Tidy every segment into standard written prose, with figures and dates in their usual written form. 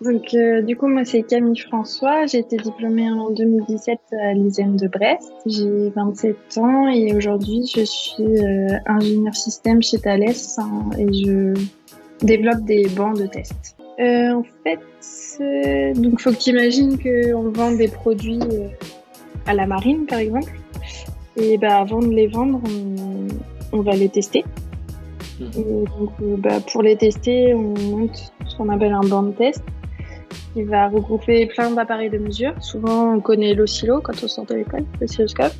Du coup, moi, c'est Camille François. J'ai été diplômée en 2017 à l'ISEM de Brest. J'ai 27 ans et aujourd'hui, je suis ingénieur système chez Thales, hein, et je développe des bancs de test. En fait, donc faut que tu imagines qu'on vend des produits à la marine, par exemple. Et avant de les vendre, on va les tester. Et donc, pour les tester, on monte ce qu'on appelle un banc de test qui va regrouper plein d'appareils de mesure. Souvent, on connaît l'oscillo quand on sort de l'école, l'oscilloscope.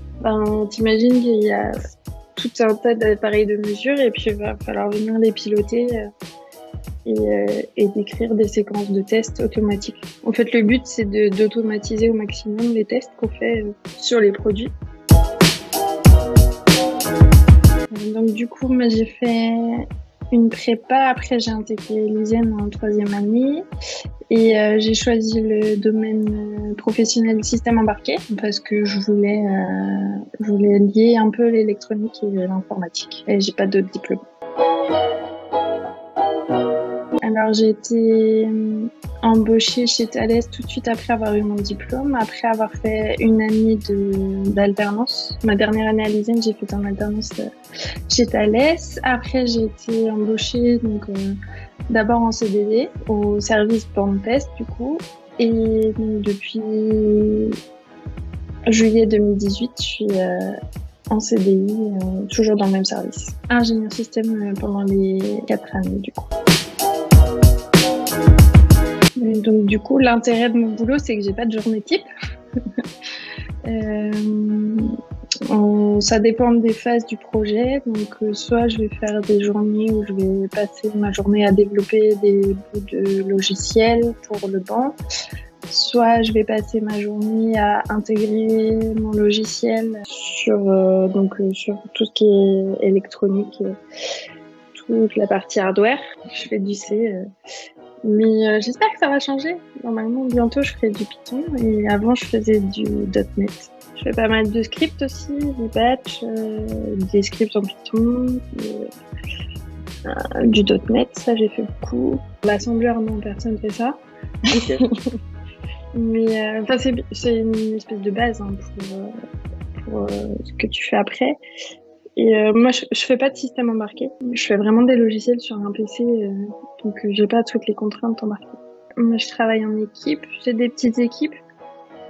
T'imagines qu'il y a tout un tas d'appareils de mesure et puis il va falloir venir les piloter et d'écrire des séquences de tests automatiques. En fait, le but, c'est d'automatiser au maximum les tests qu'on fait sur les produits. Donc du coup, moi j'ai fait une prépa, après j'ai intégré l'ISEM en 3e année et j'ai choisi le domaine professionnel système embarqué parce que je voulais lier un peu l'électronique et l'informatique et j'ai pas d'autres diplômes. Alors j'ai été embauchée chez Thales tout de suite après avoir eu mon diplôme, après avoir fait une année d'alternance. Ma dernière année à l'ISEM, j'ai fait en alternance chez Thales. Après j'ai été embauchée d'abord en CDD au service banc test du coup. Et donc, depuis juillet 2018, je suis en CDI, toujours dans le même service. Ingénieur système pendant les 4 années du coup. Donc du coup, l'intérêt de mon boulot, c'est que j'ai pas de journée type. Ça dépend des phases du projet. Donc soit je vais faire des journées où je vais passer ma journée à développer des bouts de logiciels pour le banc. Soit je vais passer ma journée à intégrer mon logiciel sur tout ce qui est électronique, toute la partie hardware. Je fais du C. Mais j'espère que ça va changer. Normalement, bientôt, je ferai du Python et avant, je faisais du .NET. Je fais pas mal de scripts aussi, des batch, des scripts en Python, du .NET, ça j'ai fait beaucoup. L'assembleur, non, personne fait ça. Okay. Mais c'est une espèce de base pour ce que tu fais après. Et moi, je fais pas de système embarqué. Je fais vraiment des logiciels sur un PC, donc j'ai pas toutes les contraintes embarquées. Moi, je travaille en équipe. J'ai des petites équipes.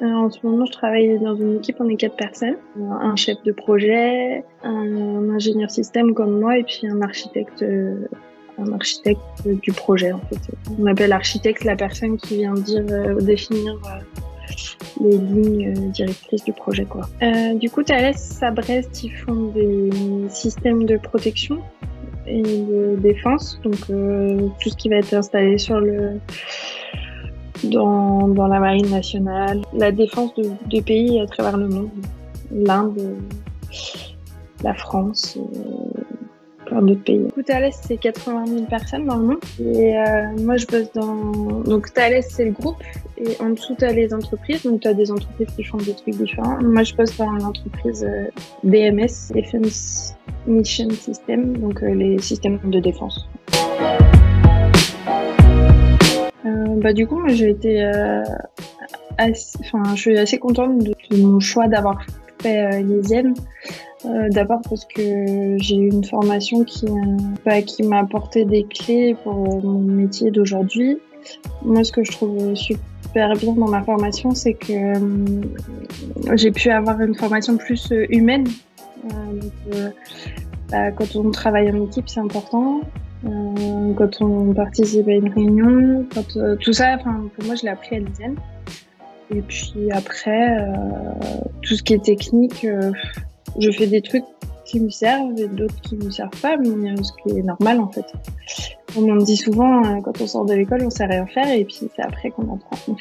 En ce moment, je travaille dans une équipe, on est 4 personnes. Un chef de projet, un ingénieur système comme moi, et puis un architecte du projet, en fait. On appelle architecte la personne qui vient définir les lignes directrices du projet, quoi. Du coup, Thales à Brest, ils font des systèmes de protection et de défense, donc tout ce qui va être installé dans la marine nationale, la défense de pays à travers le monde, l'Inde, la France, plein d'autres pays. Du coup, Thales, c'est 80 000 personnes dans le monde. Et moi, je bosse Donc, Thales, c'est le groupe. Et en dessous, tu as les entreprises. Donc, tu as des entreprises qui font des trucs différents. Moi, je bosse dans l'entreprise DMS, Defense Mission System, donc les systèmes de défense. Du coup, moi, je suis assez contente de mon choix d'avoir fait l'ISEM. D'abord parce que j'ai eu une formation qui m'a apporté des clés pour mon métier d'aujourd'hui. Moi, ce que je trouve super bien dans ma formation, c'est que j'ai pu avoir une formation plus humaine. Quand on travaille en équipe, c'est important. Quand on participe à une réunion, tout ça, pour moi, je l'ai appris à l'ISEM. Et puis après, tout ce qui est technique, je fais des trucs qui me servent et d'autres qui me servent pas, mais ce qui est normal en fait. On me dit souvent, quand on sort de l'école, on sait rien faire et puis c'est après qu'on apprend.